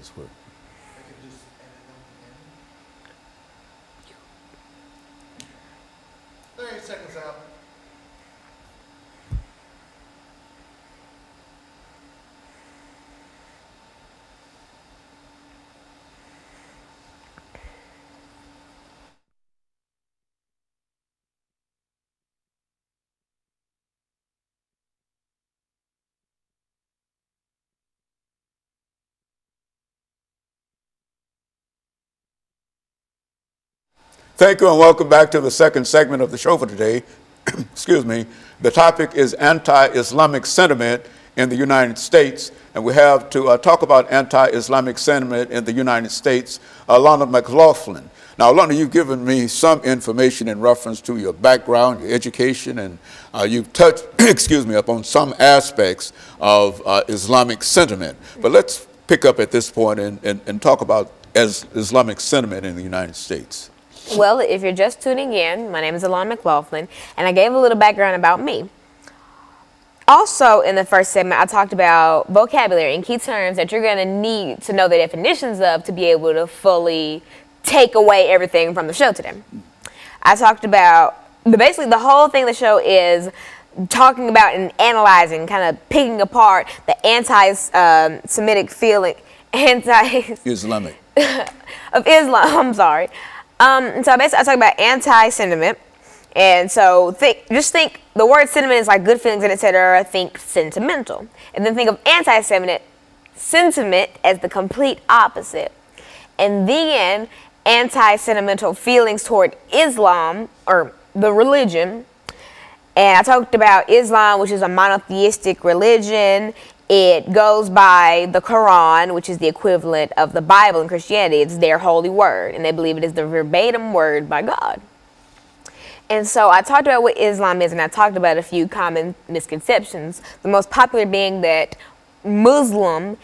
this work? I could just edit them in. 30 seconds out. Thank you and welcome back to the second segment of the show for today. Excuse me. The topic is anti-Islamic sentiment in the United States. And we have to talk about anti-Islamic sentiment in the United States, Alana McLaughlin. Now, Alana, you've given me some information in reference to your background, your education, and you've touched, excuse me, upon some aspects of Islamic sentiment. But let's pick up at this point and talk about Islamic sentiment in the United States. Well, if you're just tuning in, my name is Alana McLaughlin, and I gave a little background about me. Also, in the first segment, I talked about vocabulary and key terms that you're going to need to know the definitions of to be able to fully take away everything from the show today. I talked about, basically the whole thing of the show is talking about and analyzing, kind of picking apart the anti-Semitic feeling, Islamic. of Islam, I'm sorry. So basically I talk about anti-sentiment, and so just think the word sentiment is like good feelings and etc. Think sentimental, and then think of anti-sentiment as the complete opposite, and then anti-sentimental feelings toward Islam or the religion. And I talked about Islam, which is a monotheistic religion. It goes by the Quran, which is the equivalent of the Bible in Christianity. It's their holy word, and they believe it is the verbatim word by God. And so I talked about what Islam is, and I talked about a few common misconceptions, the most popular being that Muslim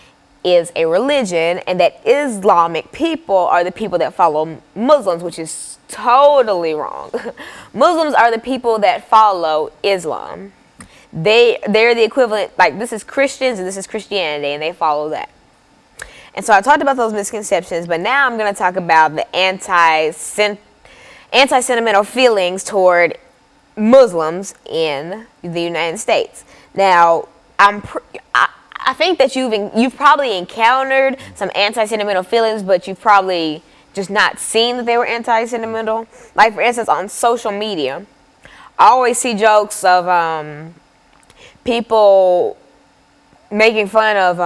is a religion and that Islamic people are the people that follow Muslims, which is totally wrong. Muslims are the people that follow Islam. They're the equivalent, like this is Christians and this is Christianity, and they follow that. And so I talked about those misconceptions, but now I'm going to talk about the anti-sentimental feelings toward Muslims in the United States. Now, I think that you've probably encountered some anti-sentimental feelings, but you've probably just not seen that they were anti-sentimental. Like, for instance, on social media, I always see jokes of people making fun of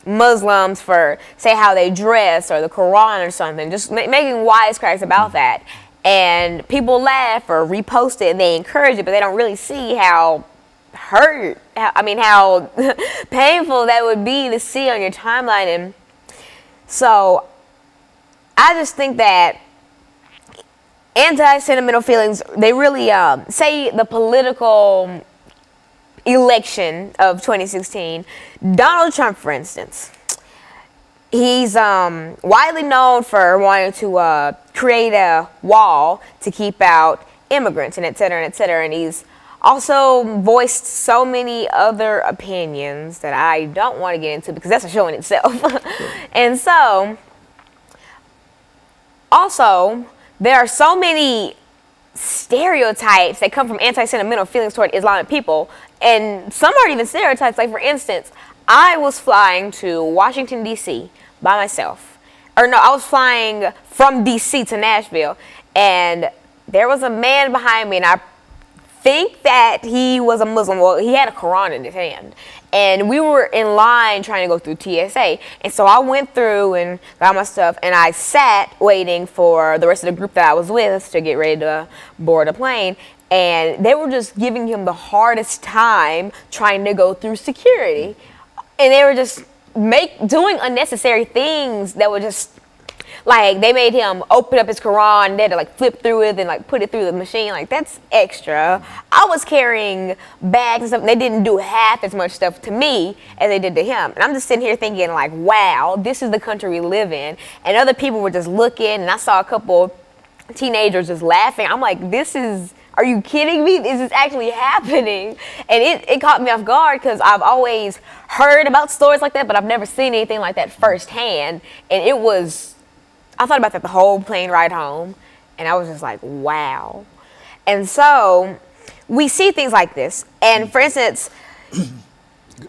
Muslims for, say, how they dress or the Quran or something, just making wisecracks about that. And people laugh or repost it and they encourage it, but they don't really see how how painful that would be to see on your timeline. And so I just think that anti-sentimental feelings, they really, say the political election of 2016, Donald Trump, for instance, he's widely known for wanting to create a wall to keep out immigrants and et cetera, and he's also voiced so many other opinions that I don't want to get into because that's a show in itself. And so, also, there are so many stereotypes that come from anti-sentimental feelings toward Islamic people, and some aren't even stereotypes. Like, for instance, I was flying to Washington, D.C. by myself. Or no, I was flying from D.C. to Nashville, and there was a man behind me, and I think that he was a Muslim. Well, he had a Quran in his hand, and we were in line trying to go through TSA, and so I went through and got my stuff, and I sat waiting for the rest of the group that I was with to get ready to board a plane, and they were just giving him the hardest time trying to go through security, and they were just doing unnecessary things that were just, like, they made him open up his Quran, and they had to, like, flip through it and, like, put it through the machine. Like, that's extra. I was carrying bags and stuff, and they didn't do half as much stuff to me as they did to him. And I'm just sitting here thinking, like, wow, this is the country we live in. And other people were just looking, and I saw a couple teenagers just laughing. I'm like, are you kidding me? This is actually happening. And it caught me off guard because I've always heard about stories like that, but I've never seen anything like that firsthand. And I thought about that the whole plane ride home, and I was just like, wow. And so we see things like this. And for instance,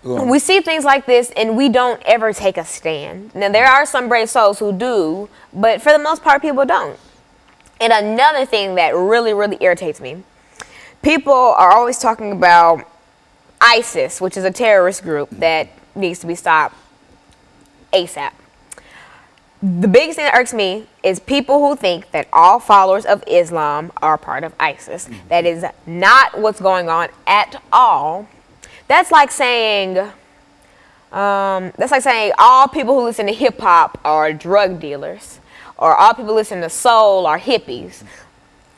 we see things like this and we don't ever take a stand. Now, there are some brave souls who do, but for the most part, people don't. And another thing that really, really irritates me, people are always talking about ISIS, which is a terrorist group that needs to be stopped ASAP. The biggest thing that irks me is people who think that all followers of Islam are part of ISIS. That is not what's going on at all. That's like saying all people who listen to hip hop are drug dealers, or all people who listen to soul are hippies.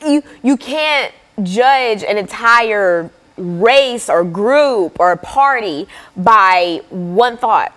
You can't judge an entire race or group or party by one thought.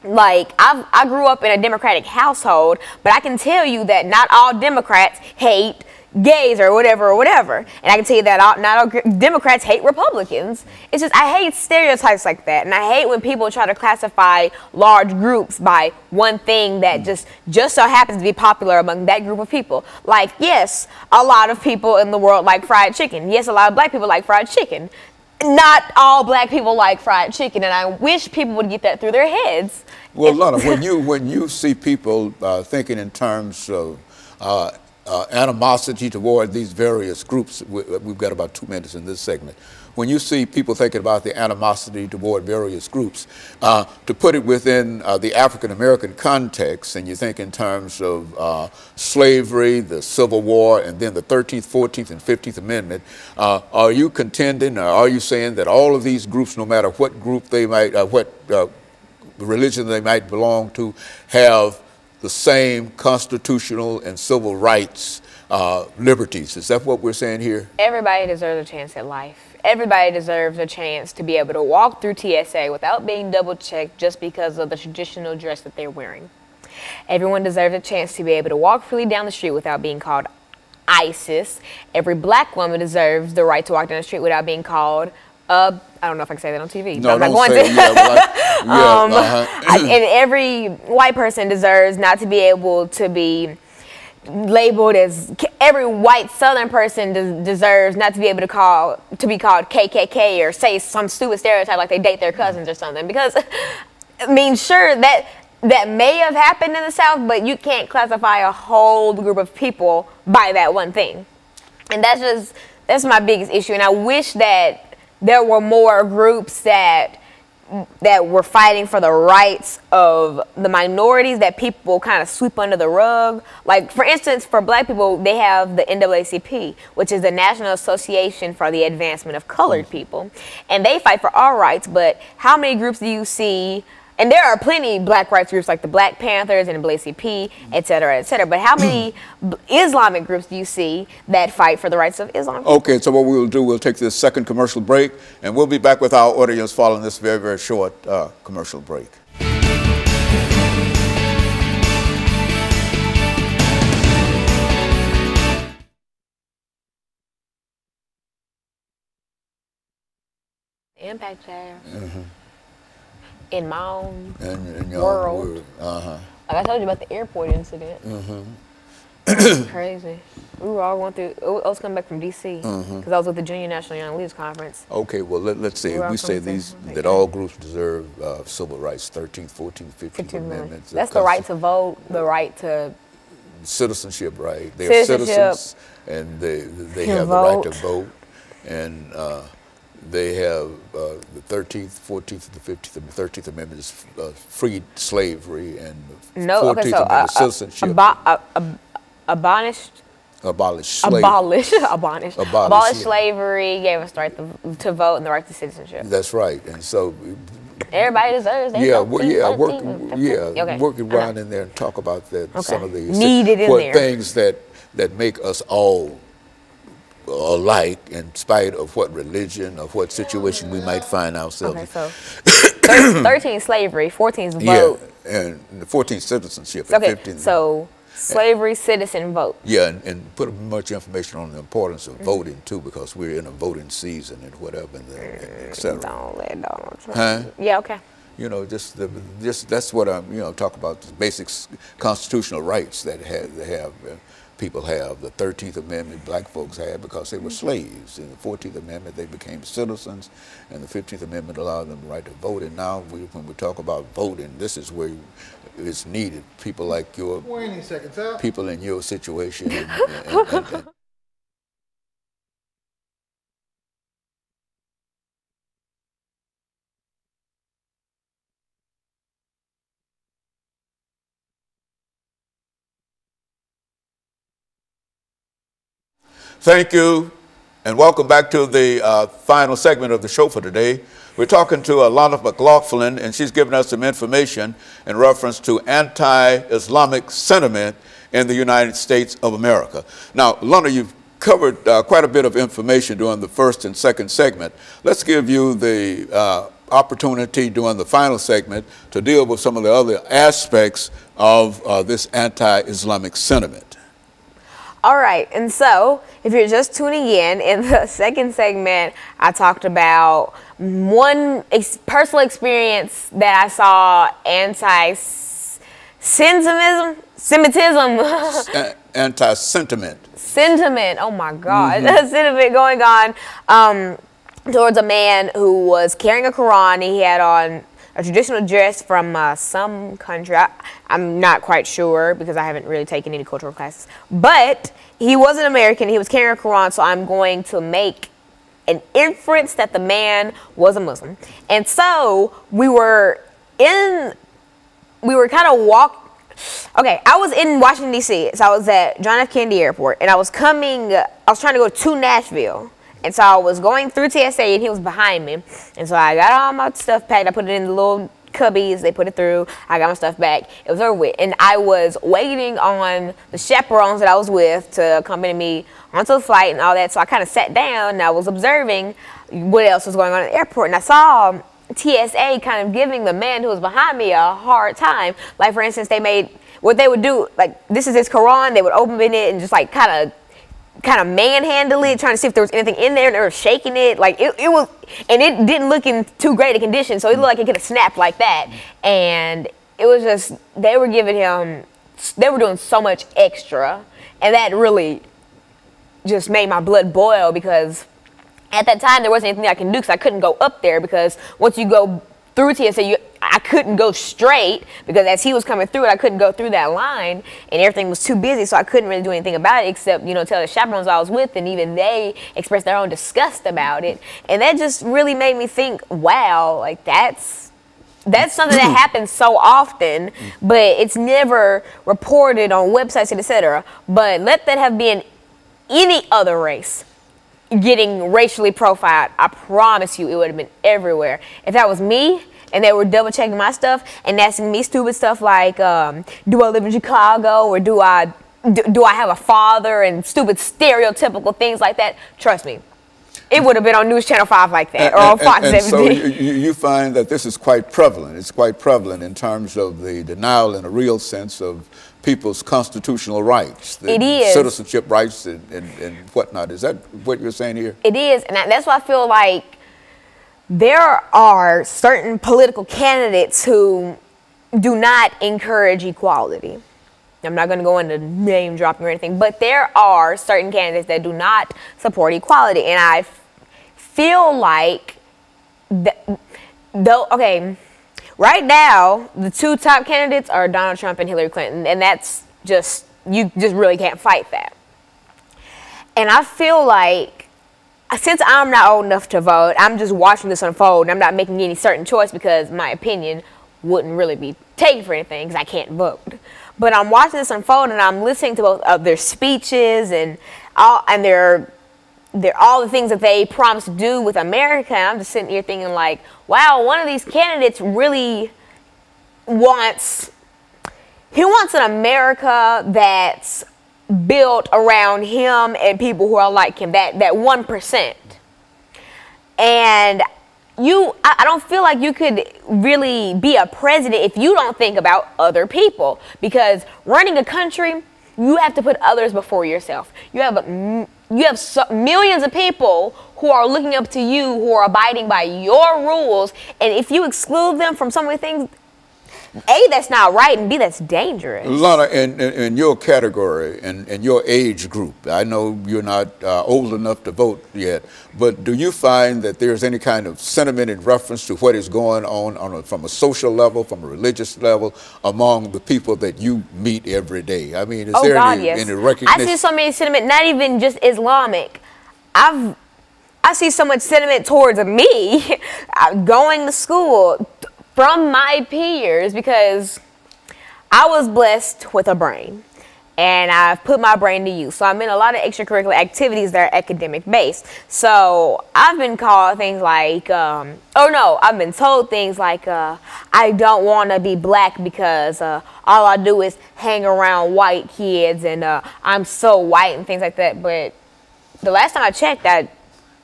Like, I grew up in a Democratic household, but I can tell you that not all Democrats hate gays or whatever. And I can tell you that not all Democrats hate Republicans. It's just, I hate stereotypes like that. And I hate when people try to classify large groups by one thing that just so happens to be popular among that group of people. Like, yes, a lot of people in the world like fried chicken. Yes, a lot of black people like fried chicken. Not all black people like fried chicken, and I wish people would get that through their heads. Well, Lana, when you see people thinking in terms of animosity toward these various groups, we've got about 2 minutes in this segment. When you see people thinking about the animosity toward various groups, to put it within the African-American context, and you think in terms of slavery, the Civil War, and then the 13th, 14th, and 15th Amendment, are you contending, or are you saying that all of these groups, no matter what group they might, what religion they might belong to, have the same constitutional and civil rights liberties? Is that what we're saying here? Everybody deserves a chance at life. Everybody deserves a chance to be able to walk through TSA without being double-checked just because of the traditional dress that they're wearing. Everyone deserves a chance to be able to walk freely down the street without being called ISIS. Every black woman deserves the right to walk down the street without being called I don't know if I can say that on TV. No, I'm not going to. And every white person deserves not to be able to be labeled as, every white Southern person deserves not to be able to be called KKK or say some stupid stereotype like they date their cousins or something. Because, I mean, sure, that may have happened in the South, but you can't classify a whole group of people by that one thing. And that's my biggest issue. And I wish that there were more groups that were fighting for the rights of the minorities that people kind of sweep under the rug. Like, for instance, for black people, they have the NAACP, which is the National Association for the Advancement of Colored People. And they fight for our rights, but how many groups do you see? And there are plenty of black rights groups like the Black Panthers and the NAACP, et cetera, et cetera. But how many Islamic groups do you see that fight for the rights of Islam people? Okay, so what we'll do, we'll take this second commercial break, and we'll be back with our audience following this very, very short commercial break. Impact Chair. In my own world. Like I told you about the airport incident. Crazy. We were all going through, I was coming back from D.C. because I was with the Junior National Young Leaders Conference. Okay, well, let's see. We say that all groups deserve civil rights, 13th, 14th, 15th Amendments. That's the right to vote, the right to... Citizenship, right. They're citizens, and they have the right to vote. And they have the 13th, 14th, and the 15th, and the 13th Amendment is freed slavery, and the 14th Amendment is citizenship. Abolished slavery, gave us the right to vote and the right to citizenship. That's right, and so everybody deserves that. Work around in there and talk about that. Some of these things that make us all alike in spite of what religion or what situation we might find ourselves in. Okay, so 13 slavery, 14 is vote. Yeah, and 14 citizenship. Okay, 15. so Slavery citizen vote. Yeah, and put much information on the importance of voting too, because we're in a voting season and whatever, and et cetera. Don't let Donald Trump. Huh? Yeah, okay. You know, just that's what I'm, talk about the basic constitutional rights that people have. The 13th Amendment black folks had because they were slaves. In the 14th Amendment, they became citizens, and the 15th Amendment allowed them the right to vote. And now, when we talk about voting, this is where it's needed. People like 20 seconds out. people in your situation. And thank you, and welcome back to the final segment of the show for today. We're talking to Alana McLaughlin, and she's giving us some information in reference to anti-Islamic sentiment in the United States of America. Now, Alana, you've covered quite a bit of information during the first and second segment. Let's give you the opportunity during the final segment to deal with some of the other aspects of this anti-Islamic sentiment. All right, and so if you're just tuning in the second segment, I talked about one personal experience that I saw anti-Semitism. Sentiment, oh my God. Sentiment going on towards a man who was carrying a Quran. He had on a traditional dress from some country. I'm not quite sure because I haven't really taken any cultural classes. But he was an American. He was carrying a Quran, so I'm going to make an inference that the man was a Muslim. And so we were kind of okay, I was in Washington, D.C., so I was at John F. Kennedy Airport, and I was trying to go to Nashville. And so I was going through TSA, and he was behind me. And so I got all my stuff packed. I put it in the little cubbies. They put it through. I got my stuff back. It was over with. And I was waiting on the chaperones that I was with to accompany me onto the flight and all that. So I kind of sat down, and I was observing what else was going on at the airport. And I saw TSA kind of giving the man who was behind me a hard time. Like, for instance, what they would do, like, this is his Quran. They would open it and just, like, kind of manhandle it, trying to see if there was anything in there, and they were shaking it. Like, it was, and it didn't look in too great a condition, so it looked like it could have snapped like that. And it was just, they were doing so much extra, and that really just made my blood boil, because at that time there wasn't anything I can do, because I couldn't go up there, because once you go through TSA, I couldn't go straight, because as he was coming through it, I couldn't go through that line, and everything was too busy, so I couldn't really do anything about it except, tell the chaperones I was with, and even they expressed their own disgust about it. And that just really made me think, wow, like that's something that happens so often, but it's never reported on websites, etc. But let that have been any other race getting racially profiled, I promise you it would have been everywhere. If that was me and they were double checking my stuff and asking me stupid stuff like, do I live in Chicago, or do I have a father, and stupid stereotypical things like that, trust me, it would have been on News Channel 5 like that, or on Fox 17. So you find that this is quite prevalent. It's quite prevalent in terms of the denial in a real sense of people's constitutional rights. It is. Citizenship rights and whatnot. Is that what you're saying here? It is, and that's why I feel like there are certain political candidates who do not encourage equality. I'm not going to go into name dropping or anything, but there are certain candidates that do not support equality, and I feel like, okay, right now the two top candidates are Donald Trump and Hillary Clinton, and that's just, you just really can't fight that. And I feel like, since I'm not old enough to vote, I'm just watching this unfold, and I'm not making any certain choice because my opinion wouldn't really be taken for anything because I can't vote. But I'm watching this unfold, and I'm listening to both of their speeches and all the things that they promised to do with America. And I'm just sitting here thinking, like, wow, one of these candidates really wants an America that's built around him and people who are like him, that 1%. And I don't feel like you could really be a president if you don't think about other people. Because running a country, you have to put others before yourself. You have millions of people who are looking up to you, who are abiding by your rules, and if you exclude them from so many things, A, that's not right, and B, that's dangerous. Alana, in your category and your age group, I know you're not old enough to vote yet, but do you find that there's any kind of sentiment in reference to what is going on from a social level, from a religious level, among the people that you meet every day? I mean, is there any recognition? I see so many sentiment, not even just Islamic. I see so much sentiment towards me going to school from my peers, because I was blessed with a brain and I've put my brain to use. So I'm in a lot of extracurricular activities that are academic based. So I've been called things like, I've been told things like, I don't want to be black because all I do is hang around white kids and I'm so white and things like that. But the last time I checked, I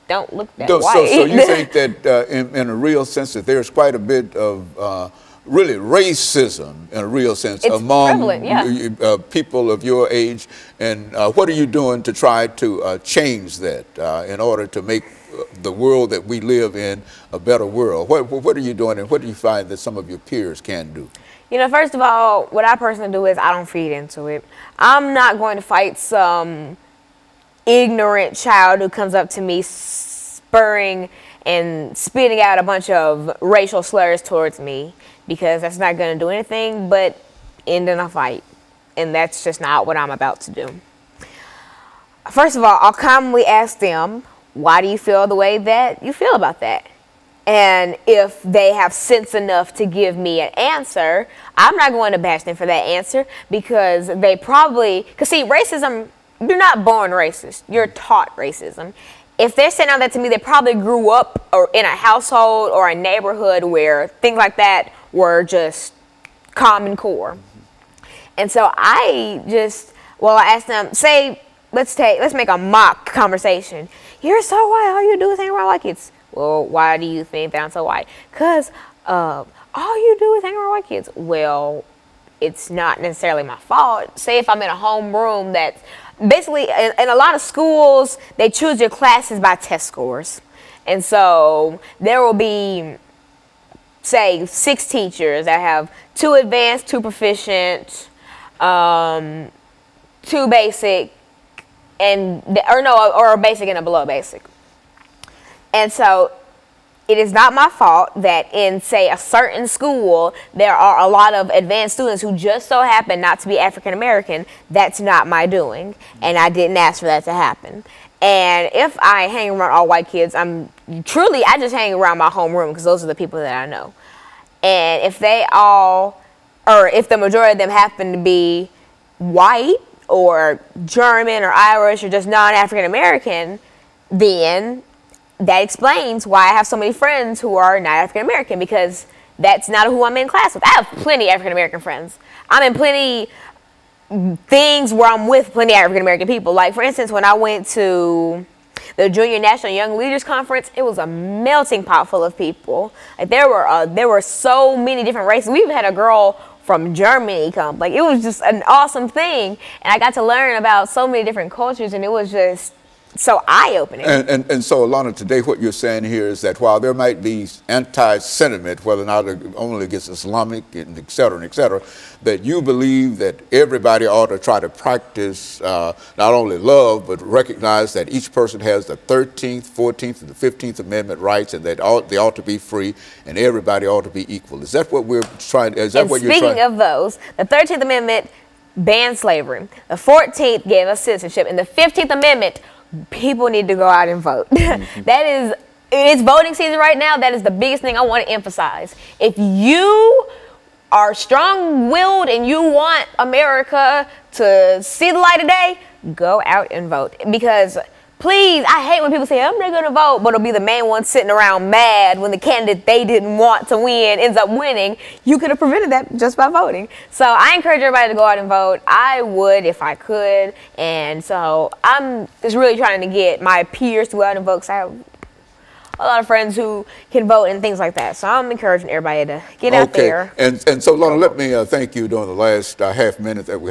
don't look that white. So you think that in a real sense that there's quite a bit of really racism in a real sense among people of your age, and what are you doing to try to change that in order to make the world that we live in a better world? What are you doing, and what do you find that some of your peers can do? You know, first of all, what I personally do is I don't feed into it. I'm not going to fight some ignorant child who comes up to me spurring and spitting out a bunch of racial slurs towards me, because that's not going to do anything but end in a fight, and that's just not what I'm about to do. First of all, I'll calmly ask them, why do you feel the way that you feel about that? And if they have sense enough to give me an answer, I'm not going to bash them for that answer, because they probably, because see, racism, you're not born racist, you're taught racism. If they're saying all that to me, they probably grew up or in a household or a neighborhood where things like that were just common core. And so I asked them, say, let's make a mock conversation. You're so white, all you do is hang around white kids. Well, why do you think that I'm so white? Because all you do is hang around white kids. Well, it's not necessarily my fault. Say if I'm in a homeroom that's basically, in a lot of schools, they choose your classes by test scores. And so there will be, say, 6 teachers that have 2 advanced, 2 proficient, 2 basic, or a basic and a below basic. And so it is not my fault that in, say, a certain school, there are a lot of advanced students who just so happen not to be African American. That's not my doing, and I didn't ask for that to happen. And if I hang around all white kids, I just hang around my homeroom, because those are the people that I know. And if if the majority of them happen to be white or German or Irish or just non-African American, then that explains why I have so many friends who are not African American, because that's not who I'm in class with. I have plenty of African American friends. I'm in plenty things where I'm with plenty of African American people. Like, for instance, when I went to the Junior National Young Leaders Conference, it was a melting pot full of people. Like, there were so many different races. We even had a girl from Germany come. Like, it was just an awesome thing, and I got to learn about so many different cultures, and it was just so eye-opening. And so, Alana, today what you're saying here is that while there might be anti-sentiment, whether or not only against Islamic, and et cetera, that you believe that everybody ought to try to practice not only love, but recognize that each person has the 13th, 14th, and the 15th Amendment rights, and that they ought to be free, and everybody ought to be equal. Is that what we're trying? Is that what you're trying? Speaking of those, the 13th Amendment banned slavery. The 14th gave us citizenship, and the 15th Amendment, people need to go out and vote. It's voting season right now. That is the biggest thing I want to emphasize. If you are strong-willed and you want America to see the light of day, go out and vote. Because, please, I hate when people say, I'm not going to vote, but it'll be the main one sitting around mad when the candidate they didn't want to win ends up winning. You could have prevented that just by voting. So I encourage everybody to go out and vote. I would if I could. And so I'm just really trying to get my peers to go out and vote, because I have a lot of friends who can vote and things like that. So I'm encouraging everybody to get out there. And so, Lana, let me thank you during the last half minute that we had.